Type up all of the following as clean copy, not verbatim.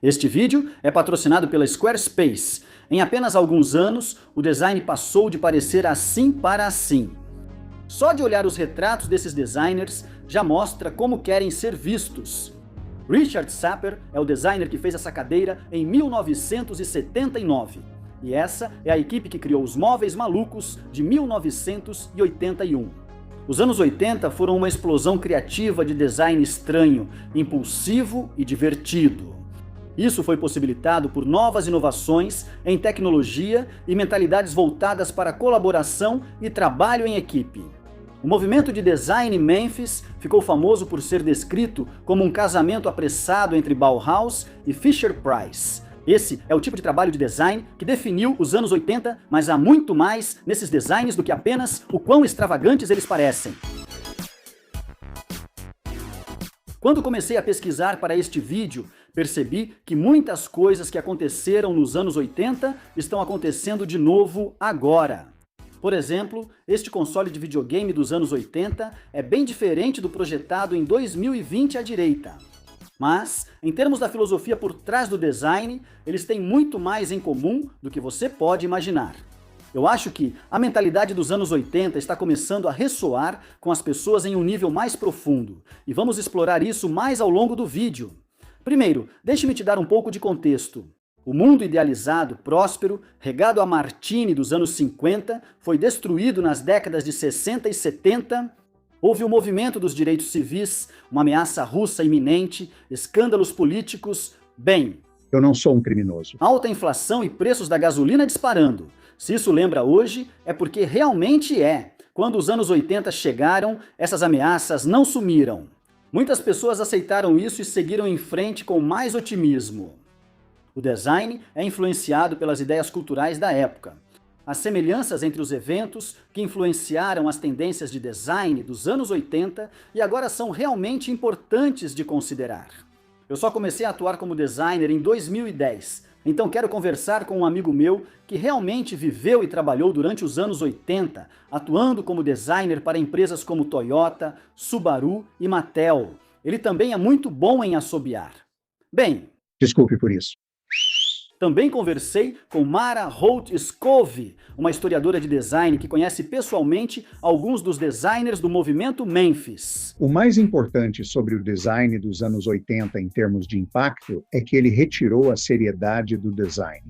Este vídeo é patrocinado pela Squarespace. Em apenas alguns anos, o design passou de parecer assim para assim. Só de olhar os retratos desses designers já mostra como querem ser vistos. Richard Sapper é o designer que fez essa cadeira em 1979. E essa é a equipe que criou os móveis malucos de 1981. Os anos 80 foram uma explosão criativa de design estranho, impulsivo e divertido. Isso foi possibilitado por novas inovações em tecnologia e mentalidades voltadas para colaboração e trabalho em equipe. O movimento de design em Memphis ficou famoso por ser descrito como um casamento apressado entre Bauhaus e Fisher-Price. Esse é o tipo de trabalho de design que definiu os anos 80, mas há muito mais nesses designs do que apenas o quão extravagantes eles parecem. Quando comecei a pesquisar para este vídeo, percebi que muitas coisas que aconteceram nos anos 80 estão acontecendo de novo agora. Por exemplo, este console de videogame dos anos 80 é bem diferente do projetado em 2020 à direita. Mas, em termos da filosofia por trás do design, eles têm muito mais em comum do que você pode imaginar. Eu acho que a mentalidade dos anos 80 está começando a ressoar com as pessoas em um nível mais profundo, e vamos explorar isso mais ao longo do vídeo. Primeiro, deixe-me te dar um pouco de contexto. O mundo idealizado, próspero, regado a martini dos anos 50, foi destruído nas décadas de 60 e 70. Houve o movimento dos direitos civis, uma ameaça russa iminente, escândalos políticos. Bem, eu não sou um criminoso. Alta inflação e preços da gasolina disparando. Se isso lembra hoje, é porque realmente é. Quando os anos 80 chegaram, essas ameaças não sumiram. Muitas pessoas aceitaram isso e seguiram em frente com mais otimismo. O design é influenciado pelas ideias culturais da época. As semelhanças entre os eventos que influenciaram as tendências de design dos anos 80 e agora são realmente importantes de considerar. Eu só comecei a atuar como designer em 2010, então quero conversar com um amigo meu que realmente viveu e trabalhou durante os anos 80, atuando como designer para empresas como Toyota, Subaru e Mattel. Ele também é muito bom em assobiar. Bem, desculpe por isso. Também conversei com Mara Holt Scove, uma historiadora de design que conhece pessoalmente alguns dos designers do movimento Memphis. O mais importante sobre o design dos anos 80 em termos de impacto é que ele retirou a seriedade do design.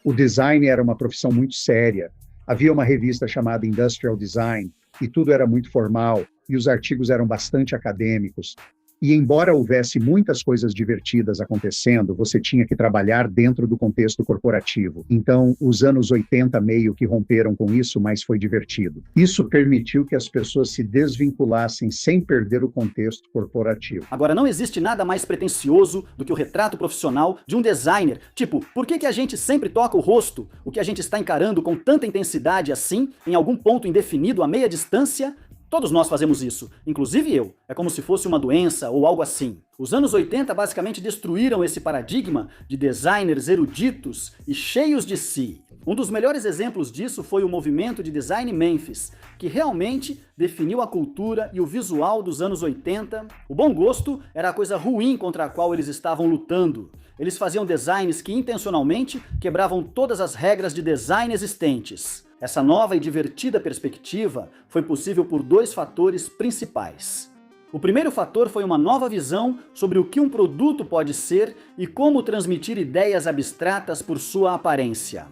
O design era uma profissão muito séria. Havia uma revista chamada Industrial Design e tudo era muito formal e os artigos eram bastante acadêmicos. E embora houvesse muitas coisas divertidas acontecendo, você tinha que trabalhar dentro do contexto corporativo. Então, os anos 80 meio que romperam com isso, mas foi divertido. Isso permitiu que as pessoas se desvinculassem sem perder o contexto corporativo. Agora, não existe nada mais pretensioso do que o retrato profissional de um designer. Tipo, por que a gente sempre toca o rosto? O que a gente está encarando com tanta intensidade assim, em algum ponto indefinido a meia distância? Todos nós fazemos isso, inclusive eu. É como se fosse uma doença ou algo assim. Os anos 80 basicamente destruíram esse paradigma de designers eruditos e cheios de si. Um dos melhores exemplos disso foi o movimento de design Memphis, que realmente definiu a cultura e o visual dos anos 80. O bom gosto era a coisa ruim contra a qual eles estavam lutando. Eles faziam designs que intencionalmente quebravam todas as regras de design existentes. Essa nova e divertida perspectiva foi possível por dois fatores principais. O primeiro fator foi uma nova visão sobre o que um produto pode ser e como transmitir ideias abstratas por sua aparência.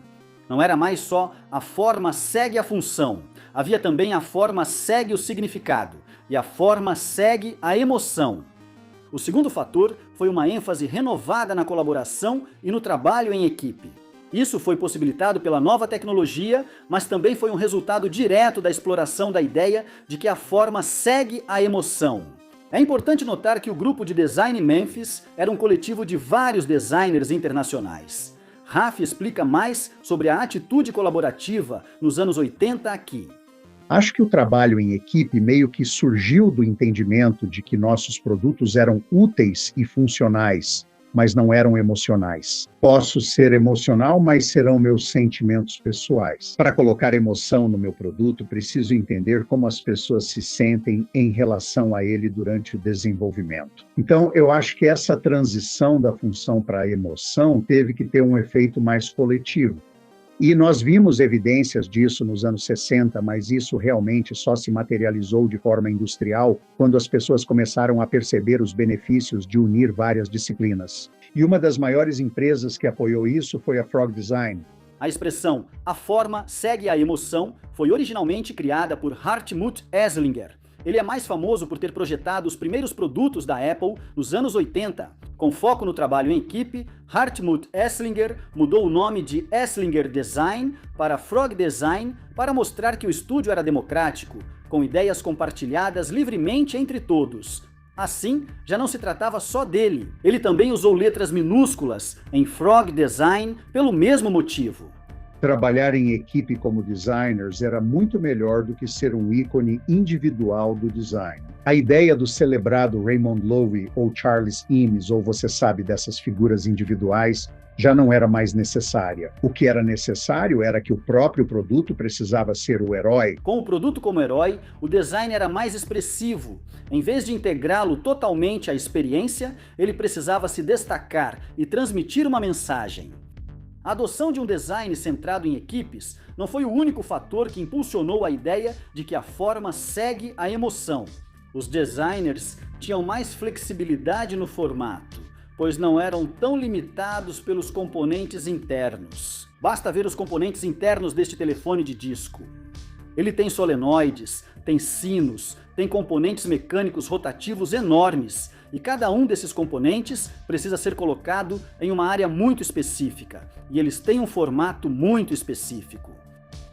Não era mais só a forma segue a função, havia também a forma segue o significado e a forma segue a emoção. O segundo fator foi uma ênfase renovada na colaboração e no trabalho em equipe. Isso foi possibilitado pela nova tecnologia, mas também foi um resultado direto da exploração da ideia de que a forma segue a emoção. É importante notar que o grupo de design Memphis era um coletivo de vários designers internacionais. Raf explica mais sobre a atitude colaborativa nos anos 80 aqui. Acho que o trabalho em equipe meio que surgiu do entendimento de que nossos produtos eram úteis e funcionais. mas não eram emocionais. Posso ser emocional, mas serão meus sentimentos pessoais. Para colocar emoção no meu produto, preciso entender como as pessoas se sentem em relação a ele durante o desenvolvimento. Então, eu acho que essa transição da função para a emoção teve que ter um efeito mais coletivo. E nós vimos evidências disso nos anos 60, mas isso realmente só se materializou de forma industrial quando as pessoas começaram a perceber os benefícios de unir várias disciplinas. E uma das maiores empresas que apoiou isso foi a Frog Design. A expressão "a forma segue a emoção" foi originalmente criada por Hartmut Esslinger. Ele é mais famoso por ter projetado os primeiros produtos da Apple nos anos 80. Com foco no trabalho em equipe, Hartmut Esslinger mudou o nome de Esslinger Design para Frog Design para mostrar que o estúdio era democrático, com ideias compartilhadas livremente entre todos. Assim, já não se tratava só dele. Ele também usou letras minúsculas em Frog Design pelo mesmo motivo. Trabalhar em equipe como designers era muito melhor do que ser um ícone individual do design. A ideia do celebrado Raymond Loewy ou Charles Eames, ou você sabe, dessas figuras individuais, já não era mais necessária. O que era necessário era que o próprio produto precisava ser o herói. Com o produto como herói, o design era mais expressivo. Em vez de integrá-lo totalmente à experiência, ele precisava se destacar e transmitir uma mensagem. A adoção de um design centrado em equipes não foi o único fator que impulsionou a ideia de que a forma segue a emoção. Os designers tinham mais flexibilidade no formato, pois não eram tão limitados pelos componentes internos. Basta ver os componentes internos deste telefone de disco. Ele tem solenoides, tem sinos, tem componentes mecânicos rotativos enormes, e cada um desses componentes precisa ser colocado em uma área muito específica, e eles têm um formato muito específico.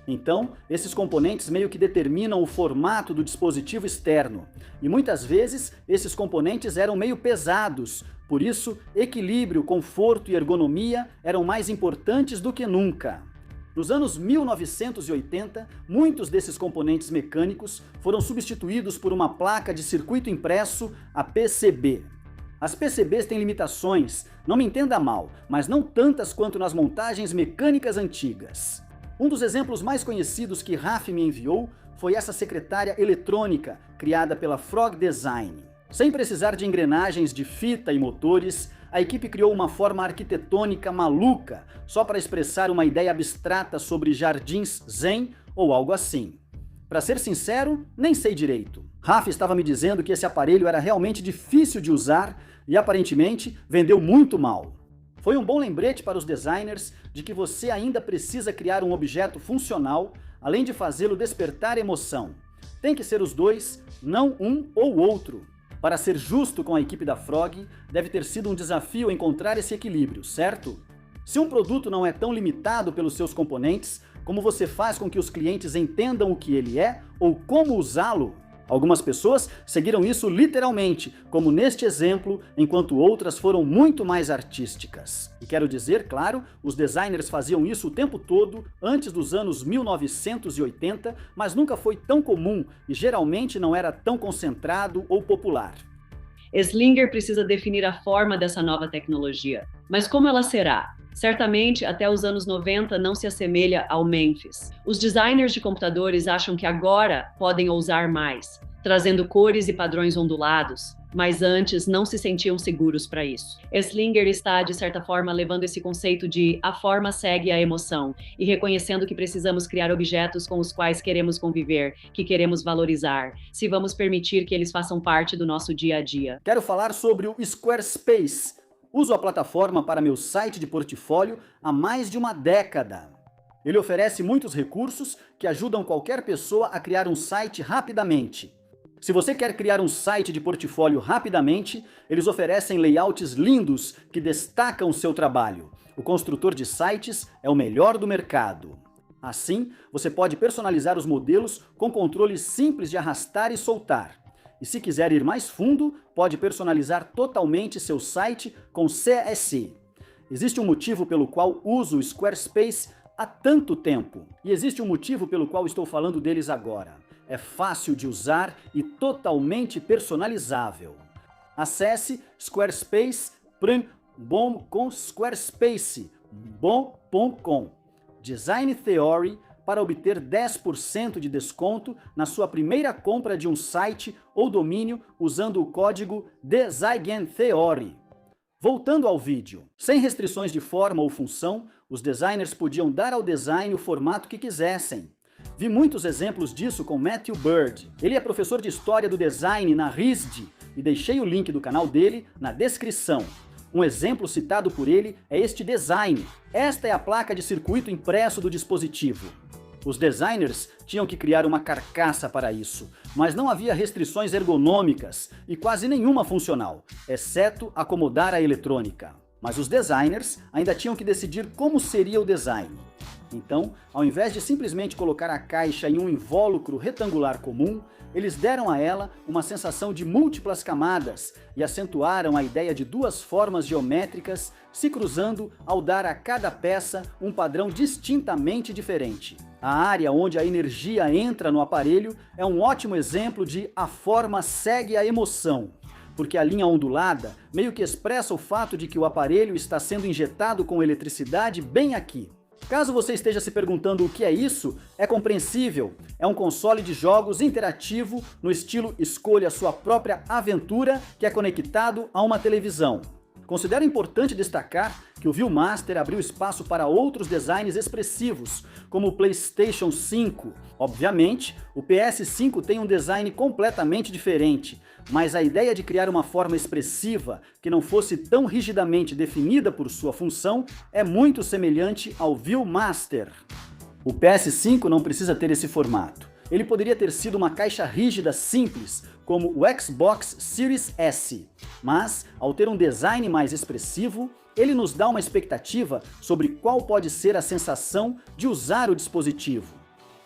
Então, esses componentes meio que determinam o formato do dispositivo externo, e muitas vezes esses componentes eram meio pesados, por isso equilíbrio, conforto e ergonomia eram mais importantes do que nunca. Nos anos 1980, muitos desses componentes mecânicos foram substituídos por uma placa de circuito impresso, a PCB. As PCBs têm limitações, não me entenda mal, mas não tantas quanto nas montagens mecânicas antigas. Um dos exemplos mais conhecidos que Raf me enviou foi essa secretária eletrônica criada pela Frog Design. Sem precisar de engrenagens de fita e motores, a equipe criou uma forma arquitetônica maluca só para expressar uma ideia abstrata sobre jardins zen ou algo assim. Para ser sincero, nem sei direito. Raf estava me dizendo que esse aparelho era realmente difícil de usar e aparentemente vendeu muito mal. Foi um bom lembrete para os designers de que você ainda precisa criar um objeto funcional, além de fazê-lo despertar emoção. Tem que ser os dois, não um ou outro. Para ser justo com a equipe da Frog, deve ter sido um desafio encontrar esse equilíbrio, certo? Se um produto não é tão limitado pelos seus componentes, como você faz com que os clientes entendam o que ele é ou como usá-lo? Algumas pessoas seguiram isso literalmente, como neste exemplo, enquanto outras foram muito mais artísticas. E quero dizer, claro, os designers faziam isso o tempo todo, antes dos anos 1980, mas nunca foi tão comum e geralmente não era tão concentrado ou popular. Esslinger precisa definir a forma dessa nova tecnologia. Mas como ela será? Certamente, até os anos 90 não se assemelha ao Memphis. Os designers de computadores acham que agora podem ousar mais, trazendo cores e padrões ondulados, mas antes não se sentiam seguros para isso. Esslinger está, de certa forma, levando esse conceito de a forma segue a emoção e reconhecendo que precisamos criar objetos com os quais queremos conviver, que queremos valorizar, se vamos permitir que eles façam parte do nosso dia a dia. Quero falar sobre o Squarespace. Uso a plataforma para meu site de portfólio há mais de uma década. Ele oferece muitos recursos que ajudam qualquer pessoa a criar um site rapidamente. Se você quer criar um site de portfólio rapidamente, eles oferecem layouts lindos que destacam o seu trabalho. O construtor de sites é o melhor do mercado. Assim, você pode personalizar os modelos com controles simples de arrastar e soltar. E se quiser ir mais fundo, pode personalizar totalmente seu site com CSS. Existe um motivo pelo qual uso o Squarespace há tanto tempo. E existe um motivo pelo qual estou falando deles agora. É fácil de usar e totalmente personalizável. Acesse squarespace.org. bom com Squarespace, bom.com. Design Theory para obter 10% de desconto na sua primeira compra de um site ou domínio usando o código DesignTheory. Voltando ao vídeo, sem restrições de forma ou função, os designers podiam dar ao design o formato que quisessem. Vi muitos exemplos disso com Matthew Bird. Ele é professor de História do Design na RISD e deixei o link do canal dele na descrição. Um exemplo citado por ele é este design. Esta é a placa de circuito impresso do dispositivo. Os designers tinham que criar uma carcaça para isso, mas não havia restrições ergonômicas e quase nenhuma funcional, exceto acomodar a eletrônica. Mas os designers ainda tinham que decidir como seria o design. Então, ao invés de simplesmente colocar a caixa em um invólucro retangular comum, eles deram a ela uma sensação de múltiplas camadas e acentuaram a ideia de duas formas geométricas se cruzando ao dar a cada peça um padrão distintamente diferente. A área onde a energia entra no aparelho é um ótimo exemplo de a forma segue a emoção, porque a linha ondulada meio que expressa o fato de que o aparelho está sendo injetado com eletricidade bem aqui. Caso você esteja se perguntando o que é isso, é compreensível. É um console de jogos interativo no estilo escolha sua própria aventura que é conectado a uma televisão. Considero importante destacar que o Viewmaster abriu espaço para outros designs expressivos, como o PlayStation 5. Obviamente, o PS5 tem um design completamente diferente, mas a ideia de criar uma forma expressiva que não fosse tão rigidamente definida por sua função é muito semelhante ao Viewmaster. O PS5 não precisa ter esse formato. Ele poderia ter sido uma caixa rígida simples, como o Xbox Series S, mas, ao ter um design mais expressivo, ele nos dá uma expectativa sobre qual pode ser a sensação de usar o dispositivo.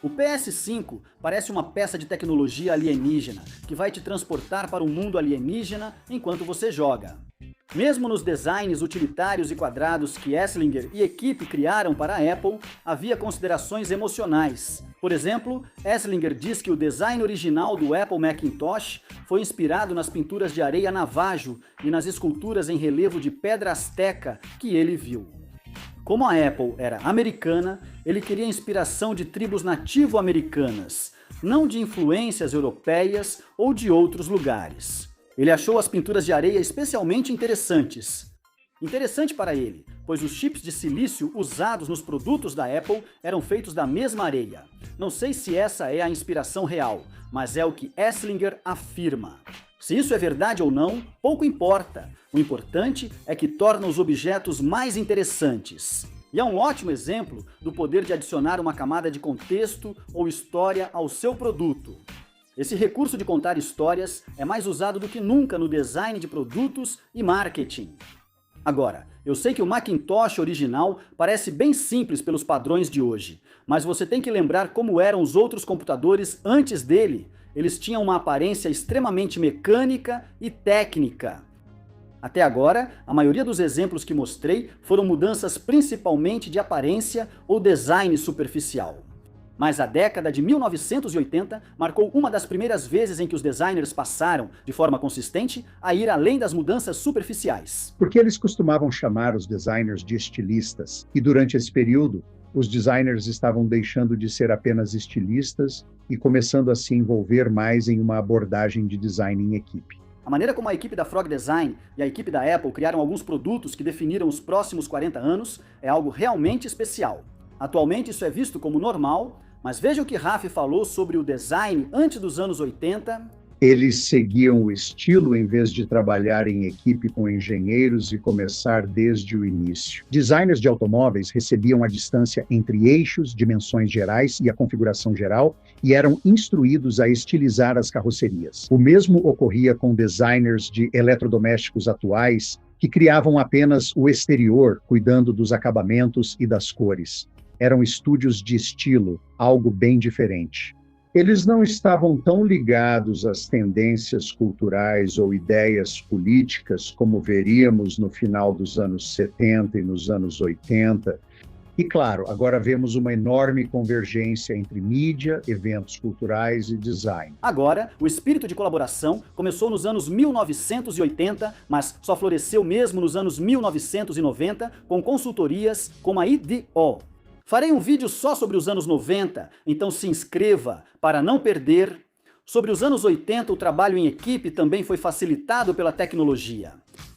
O PS5 parece uma peça de tecnologia alienígena, que vai te transportar para um mundo alienígena enquanto você joga. Mesmo nos designs utilitários e quadrados que Eslinger e equipe criaram para a Apple, havia considerações emocionais. Por exemplo, Eslinger diz que o design original do Apple Macintosh foi inspirado nas pinturas de areia Navajo e nas esculturas em relevo de pedra asteca que ele viu. Como a Apple era americana, ele queria inspiração de tribos nativo-americanas, não de influências europeias ou de outros lugares. Ele achou as pinturas de areia especialmente interessantes. Interessante para ele, pois os chips de silício usados nos produtos da Apple eram feitos da mesma areia. Não sei se essa é a inspiração real, mas é o que Eslinger afirma. Se isso é verdade ou não, pouco importa. O importante é que torna os objetos mais interessantes. E é um ótimo exemplo do poder de adicionar uma camada de contexto ou história ao seu produto. Esse recurso de contar histórias é mais usado do que nunca no design de produtos e marketing. Agora, eu sei que o Macintosh original parece bem simples pelos padrões de hoje, mas você tem que lembrar como eram os outros computadores antes dele. Eles tinham uma aparência extremamente mecânica e técnica. Até agora, a maioria dos exemplos que mostrei foram mudanças principalmente de aparência ou design superficial. Mas a década de 1980 marcou uma das primeiras vezes em que os designers passaram, de forma consistente, a ir além das mudanças superficiais. Porque eles costumavam chamar os designers de estilistas, e durante esse período, os designers estavam deixando de ser apenas estilistas e começando a se envolver mais em uma abordagem de design em equipe. A maneira como a equipe da Frog Design e a equipe da Apple criaram alguns produtos que definiram os próximos 40 anos é algo realmente especial. Atualmente isso é visto como normal, mas veja o que Raf falou sobre o design antes dos anos 80. Eles seguiam o estilo em vez de trabalhar em equipe com engenheiros e começar desde o início. Designers de automóveis recebiam a distância entre eixos, dimensões gerais e a configuração geral e eram instruídos a estilizar as carrocerias. O mesmo ocorria com designers de eletrodomésticos atuais que criavam apenas o exterior, cuidando dos acabamentos e das cores. Eram estúdios de estilo, algo bem diferente. Eles não estavam tão ligados às tendências culturais ou ideias políticas como veríamos no final dos anos 70 e nos anos 80. E claro, agora vemos uma enorme convergência entre mídia, eventos culturais e design. Agora, o espírito de colaboração começou nos anos 1980, mas só floresceu mesmo nos anos 1990 com consultorias como a IDEO. Farei um vídeo só sobre os anos 90, então se inscreva para não perder. Sobre os anos 80, o trabalho em equipe também foi facilitado pela tecnologia.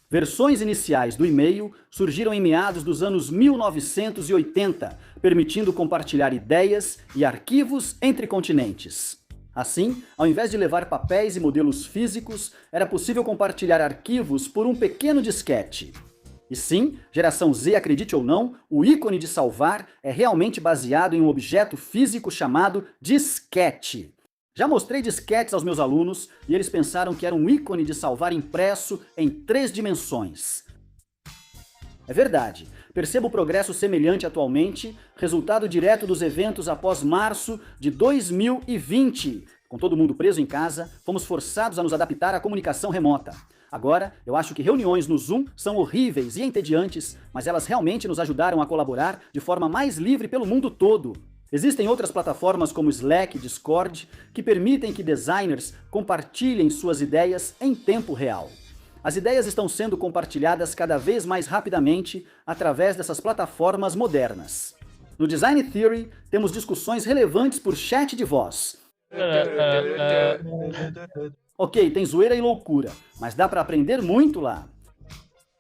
Versões iniciais do e-mail surgiram em meados dos anos 1980, permitindo compartilhar ideias e arquivos entre continentes. Assim, ao invés de levar papéis e modelos físicos, era possível compartilhar arquivos por um pequeno disquete. E sim, geração Z, acredite ou não, o ícone de salvar é realmente baseado em um objeto físico chamado disquete. Já mostrei disquetes aos meus alunos e eles pensaram que era um ícone de salvar impresso em 3 dimensões. É verdade, percebo progresso semelhante atualmente, resultado direto dos eventos após março de 2020. Com todo mundo preso em casa, fomos forçados a nos adaptar à comunicação remota. Agora, eu acho que reuniões no Zoom são horríveis e entediantes, mas elas realmente nos ajudaram a colaborar de forma mais livre pelo mundo todo. Existem outras plataformas como Slack e Discord que permitem que designers compartilhem suas ideias em tempo real. As ideias estão sendo compartilhadas cada vez mais rapidamente através dessas plataformas modernas. No Design Theory, temos discussões relevantes por chat de voz. Ok, tem zoeira e loucura, mas dá para aprender muito lá.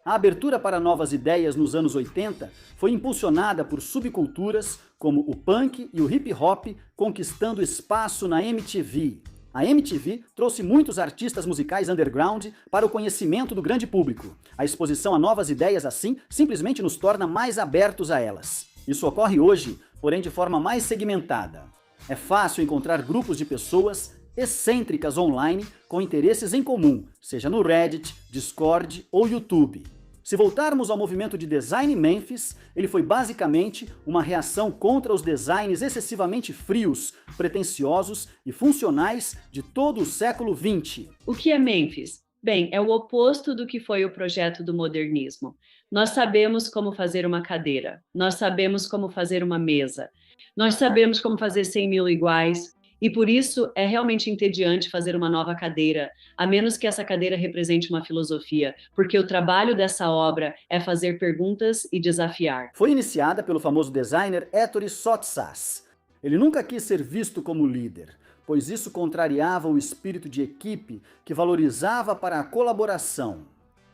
A abertura para novas ideias nos anos 80 foi impulsionada por subculturas como o punk e o hip hop conquistando espaço na MTV. A MTV trouxe muitos artistas musicais underground para o conhecimento do grande público. A exposição a novas ideias assim simplesmente nos torna mais abertos a elas. Isso ocorre hoje, porém de forma mais segmentada. É fácil encontrar grupos de pessoas excêntricas online com interesses em comum, seja no Reddit, Discord ou YouTube. Se voltarmos ao movimento de design em Memphis, ele foi basicamente uma reação contra os designs excessivamente frios, pretensiosos e funcionais de todo o século XX. O que é Memphis? Bem, é o oposto do que foi o projeto do modernismo. Nós sabemos como fazer uma cadeira, nós sabemos como fazer uma mesa, nós sabemos como fazer 100 mil iguais, e por isso é realmente entediante fazer uma nova cadeira, a menos que essa cadeira represente uma filosofia, porque o trabalho dessa obra é fazer perguntas e desafiar. Foi iniciada pelo famoso designer Ettore Sottsass. Ele nunca quis ser visto como líder, pois isso contrariava o espírito de equipe que valorizava para a colaboração.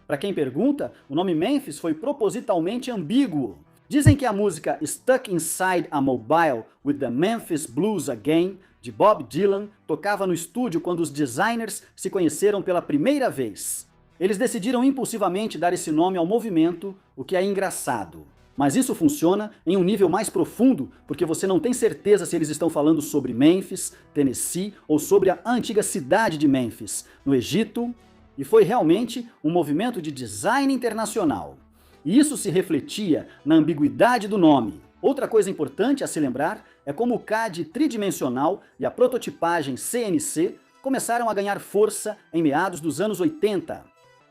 Para quem pergunta, o nome Memphis foi propositalmente ambíguo. Dizem que a música Stuck Inside a Mobile with the Memphis Blues Again, de Bob Dylan, tocava no estúdio quando os designers se conheceram pela primeira vez. Eles decidiram impulsivamente dar esse nome ao movimento, o que é engraçado. Mas isso funciona em um nível mais profundo, porque você não tem certeza se eles estão falando sobre Memphis, Tennessee ou sobre a antiga cidade de Memphis, no Egito, e foi realmente um movimento de design internacional. E isso se refletia na ambiguidade do nome. Outra coisa importante a se lembrar é como o CAD tridimensional e a prototipagem CNC começaram a ganhar força em meados dos anos 80.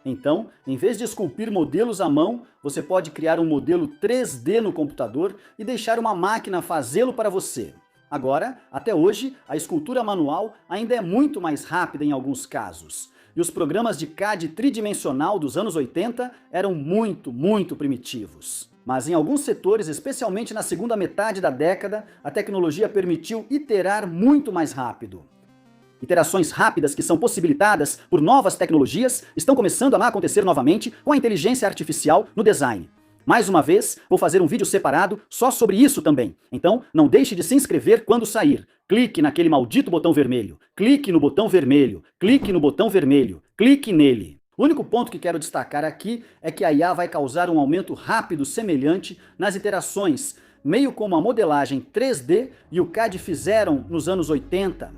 Então, em vez de esculpir modelos à mão, você pode criar um modelo 3D no computador e deixar uma máquina fazê-lo para você. Agora, até hoje, a escultura manual ainda é muito mais rápida em alguns casos. E os programas de CAD tridimensional dos anos 80 eram muito primitivos. Mas em alguns setores, especialmente na segunda metade da década, a tecnologia permitiu iterar muito mais rápido. Iterações rápidas que são possibilitadas por novas tecnologias estão começando a acontecer novamente com a inteligência artificial no design. Mais uma vez, vou fazer um vídeo separado só sobre isso também. Então, não deixe de se inscrever quando sair. Clique naquele maldito botão vermelho. Clique no botão vermelho. Clique no botão vermelho. Clique nele. O único ponto que quero destacar aqui é que a IA vai causar um aumento rápido semelhante nas iterações, meio como a modelagem 3D e o CAD fizeram nos anos 80.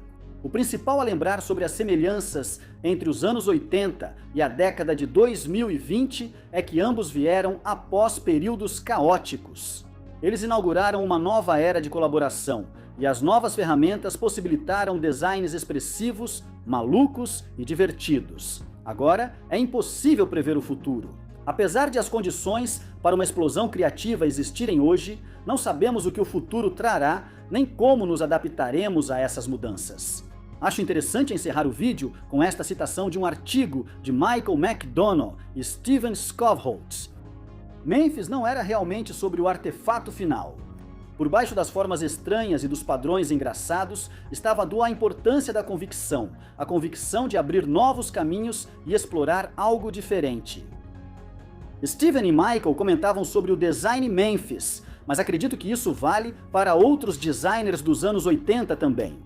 O principal a lembrar sobre as semelhanças entre os anos 80 e a década de 2020 é que ambos vieram após períodos caóticos. Eles inauguraram uma nova era de colaboração e as novas ferramentas possibilitaram designs expressivos, malucos e divertidos. Agora, é impossível prever o futuro. Apesar de as condições para uma explosão criativa existirem hoje, não sabemos o que o futuro trará, nem como nos adaptaremos a essas mudanças. Acho interessante encerrar o vídeo com esta citação de um artigo de Michael McDonough e Steven Skowholtz. Mênfis não era realmente sobre o artefato final. Por baixo das formas estranhas e dos padrões engraçados, estava a importância da convicção, a convicção de abrir novos caminhos e explorar algo diferente. Steven e Michael comentavam sobre o design Mênfis, mas acredito que isso vale para outros designers dos anos 80 também.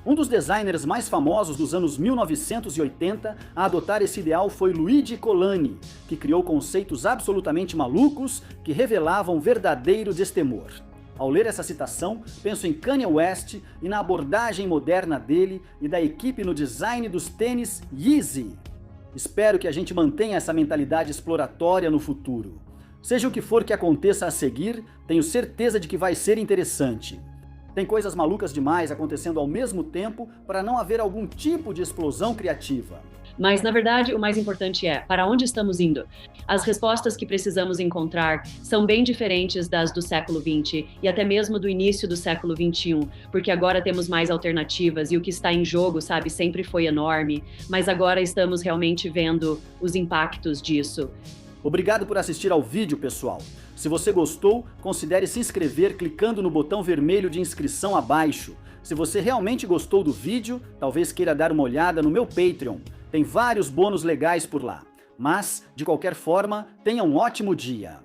Um dos designers mais famosos dos anos 1980 a adotar esse ideal foi Luigi Colani, que criou conceitos absolutamente malucos que revelavam verdadeiro destemor. Ao ler essa citação, penso em Kanye West e na abordagem moderna dele e da equipe no design dos tênis Yeezy. Espero que a gente mantenha essa mentalidade exploratória no futuro. Seja o que for que aconteça a seguir, tenho certeza de que vai ser interessante. Tem coisas malucas demais acontecendo ao mesmo tempo para não haver algum tipo de explosão criativa. Mas, na verdade, o mais importante é, para onde estamos indo? As respostas que precisamos encontrar são bem diferentes das do século XX e até mesmo do início do século XXI, porque agora temos mais alternativas e o que está em jogo, sabe, sempre foi enorme, mas agora estamos realmente vendo os impactos disso. Obrigado por assistir ao vídeo, pessoal. Se você gostou, considere se inscrever clicando no botão vermelho de inscrição abaixo. Se você realmente gostou do vídeo, talvez queira dar uma olhada no meu Patreon. Tem vários bônus legais por lá. Mas, de qualquer forma, tenha um ótimo dia.